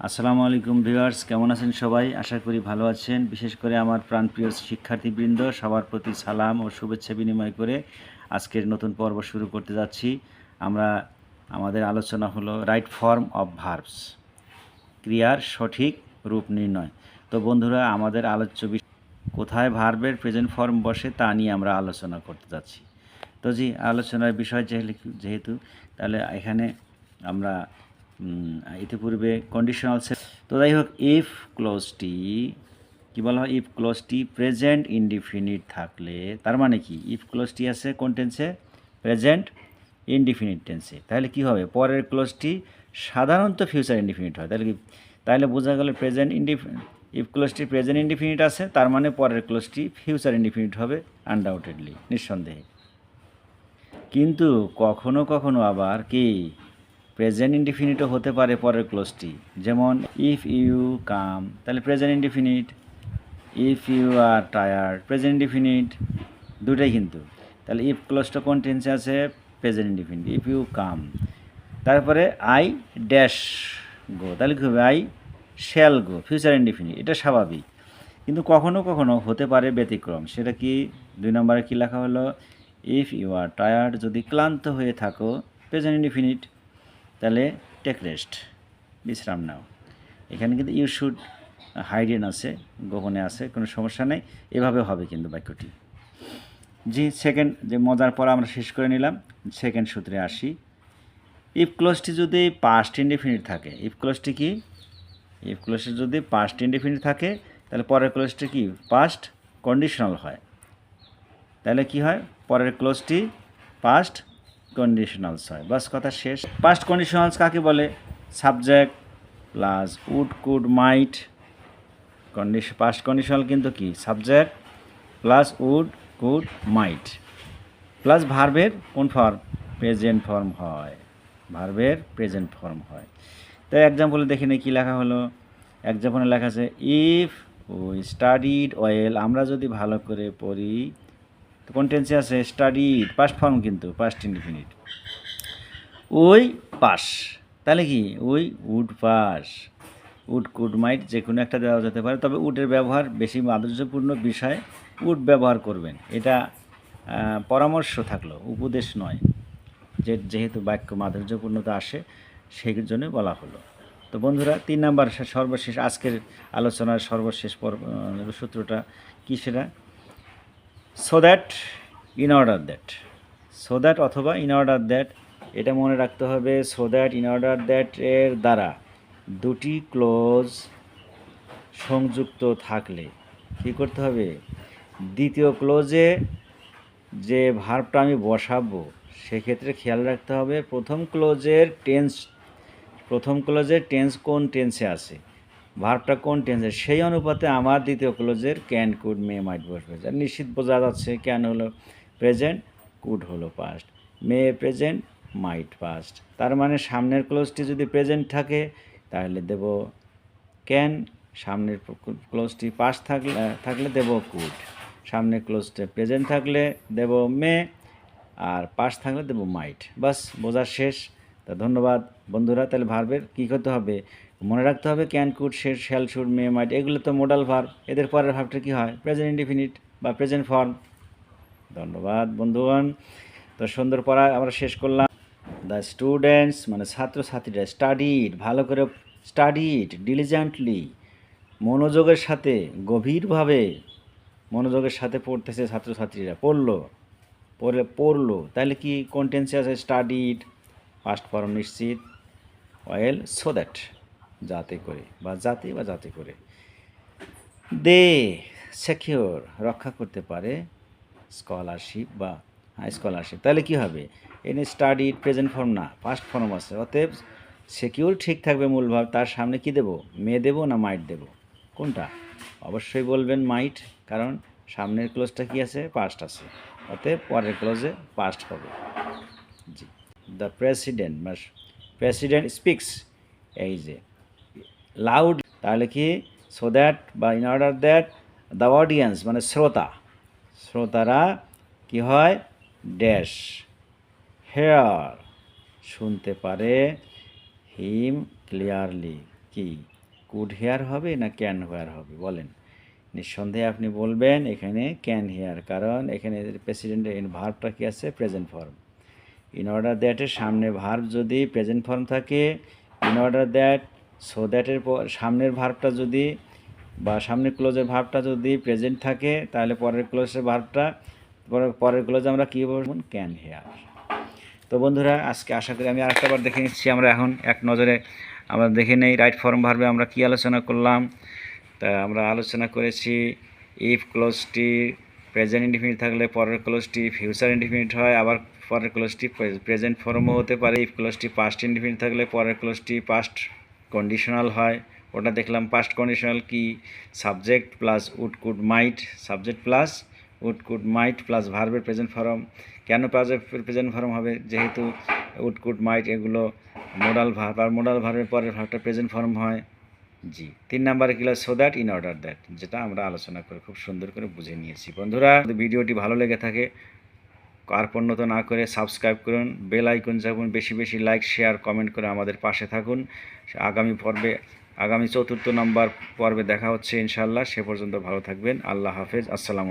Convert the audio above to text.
আসসালামু আলাইকুম ভিউয়ার্স, কেমন আছেন সবাই? আশা করি ভালো আছেন। বিশেষ করে আমার প্রাণপ্রিয় শিক্ষার্থীবৃন্দ, সবার প্রতি সালাম ও শুভেচ্ছা বিনিময় করে আজকের নতুন পর্ব শুরু করতে যাচ্ছি। আমাদের আলোচনা হলো রাইট ফর্ম অফ ভার্বস, ক্রিয়ার সঠিক রূপ নির্ণয়। তো বন্ধুরা, আমাদের আলোচ্য বিষয় কোথায় ভার্বের প্রেজেন্ট ফর্ম বসে তা নিয়ে আমরা আলোচনা করতে যাচ্ছি। তো আলোচনার বিষয় যেহেতু তাহলে এখানে আমরা ইতিপূর্বে কন্ডিশনাল তো যাই হোক, ইফ ক্লোজটি কী বলা হয়? ইফ ক্লোজটি প্রেজেন্ট ইনডিফিনিট থাকলে, তার মানে কি? ইফ ক্লোজটি আছে কোন টেন্সে? প্রেজেন্ট ইনডিফিনিট টেন্সে। তাহলে কি হবে? পরের ক্লোজটি সাধারণত ফিউচার ইনডিফিনিট হয়। তাহলে বোঝা গেল ইফ ক্লোজটি প্রেজেন্ট ইনডিফিনিট আছে, তার মানে পরের ক্লোজটি ফিউচার ইনডিফিনিট হবে আনডাউটেডলি, নিঃসন্দেহে। কিন্তু কখনো কখনো আবার কি প্রেজেন্ট ইনডিফিনিটও হতে পারে পরের ক্লোজটি। যেমন ইফ ইউ কাম, তাহলে present indefinite. If you are tired, present indefinite, দুটাই কিন্তু। তাহলে ইফ ক্লোজটা কোন টেন্সে আছে? Present indefinite. If you come, তারপরে আই ড্যাশ গো, তাহলে কী হবে? I shall go, future indefinite. এটা স্বাভাবিক। কিন্তু কখনো কখনো হতে পারে ব্যতিক্রম। সেটা কি? 2 নম্বরে কী লেখা হলো? ইফ ইউ আর টায়ার্ড, যদি ক্লান্ত হয়ে থাকো, প্রেজেন্ট ইনডিফিনিট, তাহলে টেক রেস্ট, বিশ্রাম নাও। এখানে কিন্তু ইউ শুড হাইডেন আছে, গোপনে আছে, কোনো সমস্যা নেই, এভাবে হবে কিন্তু বাক্যটি। সেকেন্ড যে মজার পর আমরা শেষ করে নিলাম। সেকেন্ড সূত্রে আসি। ইফ ক্লোজটি যদি পাস্ট ইনডিফিনিট থাকে, ইফ ক্লোজটি কি? ইফ ক্লোজটি যদি পাস্ট ইনডিফিনিট থাকে, তাহলে পরের ক্লোজটি কি? পাস্ট কন্ডিশনাল হয়। তাহলে কি হয়? পরের ক্লোজটি পাস্ট কন্ডিশনালস হয়। বাস, কথা শেষ। পাস্ট কন্ডিশনালস কাকে বলে? Subject plus would, could, might. Past conditional কিন্তু কি? Subject plus would, could, might plus ভার্বের কোন ফর্ম? প্রেজেন্ট ফর্ম হয়। ভার্বের প্রেজেন্ট ফর্ম হয়। তো এক্সাম্পলে দেখে নিই কী লেখা হলো। এক্সাম্পলে লেখা আছে ইফ উই স্টাডিড ওয়েল, আমরা যদি ভালো করে পড়ি। তো কোন টেন্সে আছে? স্টাডিড, পাস্ট ফর্ম কিন্তু, পাস্ট ইনডিফিনিট। উই পাস, তাহলে কি? We would pass. Would, could, might যে কোনো একটা দেওয়া যেতে পারে, তবে উডের ব্যবহার বেশি মাধুর্যপূর্ণ বিষয় উড ব্যবহার করবেন। এটা পরামর্শ থাকলো, উপদেশ নয়। যেহেতু বাক্য মাধুর্যপূর্ণতা আসে, সেই জন্যই বলা হলো। তো বন্ধুরা, 3 নাম্বার সর্বশেষ আজকের আলোচনার সর্বশেষ সূত্রটা কী? সেটা so that, in order that. So that অথবা ইন অর্ডার দ্যাট, এটা মনে রাখতে হবে। So that, in order that এর দ্বারা দুটি ক্লোজ সংযুক্ত থাকলে কী করতে হবে? দ্বিতীয় ক্লোজে যে ভার্বটা আমি বসাবো, সেক্ষেত্রে খেয়াল রাখতে হবে প্রথম ক্লোজের টেন্স কোন টেন্সে আছে, ভার্বটা কোন টেন্সে, সেই অনুপাতে আমার দ্বিতীয় ক্লোজের ক্যান, কুড, মে, মাইট বসবে। আর নিশ্চিত বোঝা যাচ্ছে ক্যান হলো প্রেজেন্ট, কুড হলো পাস্ট, মে প্রেজেন্ট, মাইট পাস্ট। তার মানে সামনের ক্লোজটি যদি প্রেজেন্ট থাকে তাহলে দেব ক্যান, সামনের ক্লোজটি পাস্ট থাকলে দেব কুড, সামনে ক্লোজটা প্রেজেন্ট থাকলে দেব মে, আর পাস্ট থাকলে দেব মাইট। বাস, বোঝা শেষ। তা ধন্যবাদ বন্ধুরা। তাহলে ভার্বের কী করতে হবে? মনে রাখতে হবে ক্যান, কুড, শ্যাল, শুড, মে, মাইট, এগুলো তো মোডাল ভার্ব। এদের পরের ভার্বটা কী হয়? প্রেজেন্ট ইনডিফিনিট বা প্রেজেন্ট ফর্ম। ধন্যবাদ বন্ধুগণ। তো সুন্দর পড়া আমরা শেষ করলাম। দ্য স্টুডেন্টস মানে ছাত্রছাত্রীরা স্টাডিড, ভালো করে স্টাডিড, ডিলিজেন্টলি, মনোযোগের সাথে, গভীরভাবে মনোযোগের সাথে পড়তেছে ছাত্রছাত্রীরা। পড়লো, তাহলে কি কোন টেন্সে আছে? স্টাডিড, পাস্ট ফর্ম নিশ্চিত। ওয়েল, সো দ্যাট, যাতে করে বা যাতে করে। দে সিকিউর, রক্ষা করতে পারে স্কলারশিপ বা স্কলারশিপ। তাহলে কি হবে? এনে স্টাডিড প্রেজেন্ট ফর্ম না, পাস্ট ফর্ম আছে, অতএব সিকিউর ঠিক থাকবে মূল ভাব। তার সামনে কি দেব? মে দেব না মাইট দেব? কোনটা? অবশ্যই বলবেন মাইট, কারণ সামনের ক্লোজটা কি আছে? পাস্ট আছে, অতএব পরের ক্লোজে পাস্ট হবে। জি। দ্য প্রেসিডেন্ট স্পিক্স, এই যে লাউড, তাহলে কি? সো দ্যাট বা in order that the audience মানে শ্রোতারা কি হয়? ড্যাশ হেয়ার, শুনতে পারে, হিম ক্লিয়ারলি, কি কুড হেয়ার হবে না ক্যান হেয়ার হবে বলেন? নিঃসন্দেহে আপনি বলবেন এখানে ক্যান হেয়ার, কারণ এখানে প্রেসিডেন্টের ভার্বটা কি আছে? Present form. ইন অর্ডার দ্যাটের সামনে ভার্ব যদি প্রেজেন্ট ফর্ম থাকে, ইন অর্ডার দ্যাট, সো দ্যাটের সামনের ভার্বটা যদি বা সামনের ক্লোজের ভার্বটা যদি প্রেজেন্ট থাকে, তাহলে পরের ক্লোজের ভার্বটা পরের ক্লোজে আমরা কী বলবো? Can hear. তো বন্ধুরা, আজকে আশা করি আমি আরেকটাবার দেখে নিচ্ছি। আমরা এখন এক নজরে আমরা দেখে নেই রাইট ফর্ম ভার্বে আমরা কি আলোচনা করলাম। তা আমরা আলোচনা করেছি ইফ ক্লোজটি প্রেজেন্ট ইনডিফিনিট থাকলে পরের ক্লোজটি ফিউচার ইনডিফিনিট হয়, আবার পরের ক্লোজটি প্রেজেন্ট ফর্মও হতে পারে। ইফ ক্লোজটি পাস্ট ইনডিফিনিট থাকলে পরের ক্লোজটি পাস্ট কন্ডিশনাল হয়, ওটা দেখলাম। পাস্ট কন্ডিশনাল কি? Subject plus would could might, subject plus would could might plus ভার্বের প্রেজেন্ট ফর্ম। কেন প্রেজেন্ট ফর্ম হবে? যেহেতু উড কুড মাইট এগুলো মোডাল ভার্ব, আর মোডাল ভার্বের পরের ভার্বটা প্রেজেন্ট ফর্ম হয়। জি, 3 নম্বরে কি? So that, in order that, যেটা আমরা আলোচনা করে খুব সুন্দর করে বুঝে নিয়েছি। বন্ধুরা, ভিডিওটি ভালো লেগে থাকে কার্পণ্যত না করে সাবস্ক্রাইব করুন, বেল আইকন চাপুন, বেশি বেশি লাইক শেয়ার কমেন্ট করে আমাদের পাশে থাকুন। আগামী 4র্থ নম্বর পর্বে দেখা হচ্ছে ইনশাআল্লাহ। সে পর্যন্ত ভালো থাকবেন। আল্লাহ হাফেজ। আসসালামু আলাইকুম।